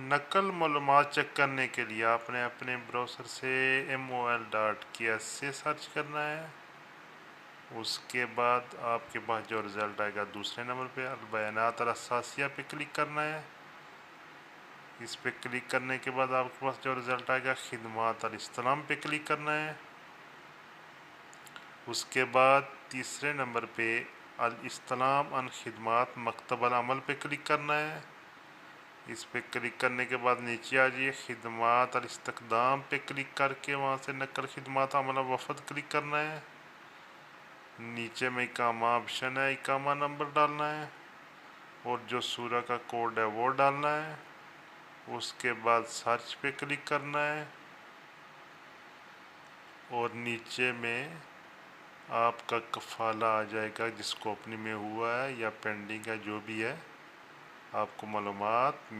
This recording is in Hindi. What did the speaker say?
नकल मालूमात चेक करने के लिए आपने अपने ब्राउज़र से mol.ks से सर्च करना है। उसके बाद आपके पास जो रिज़ल्ट आएगा दूसरे नंबर पे अल-बयानात अल-असासिया पे क्लिक करना है। इस पे क्लिक करने के बाद आपके पास जो रिज़ल्ट आएगा खिदमात अल-इस्लाम पे क्लिक करना है। उसके बाद तीसरे नंबर पे अल-इस्लाम अन खिदमात मकतब अल-अमल पे क्लिक करना है। इस पे क्लिक करने के बाद नीचे आ जाइए खिदमात अल-इस्तकदाम पे क्लिक करके वहाँ से नकल खिदमात अमला वफ़द क्लिक करना है। नीचे में इकामा ऑप्शन है, इकामा नंबर डालना है और जो सूरह का कोड है वो डालना है। उसके बाद सर्च पे क्लिक करना है और नीचे में आपका कफ़ाला आ जाएगा जिसको अपनी में हुआ है या पेंडिंग है, जो भी है आपको मालूमात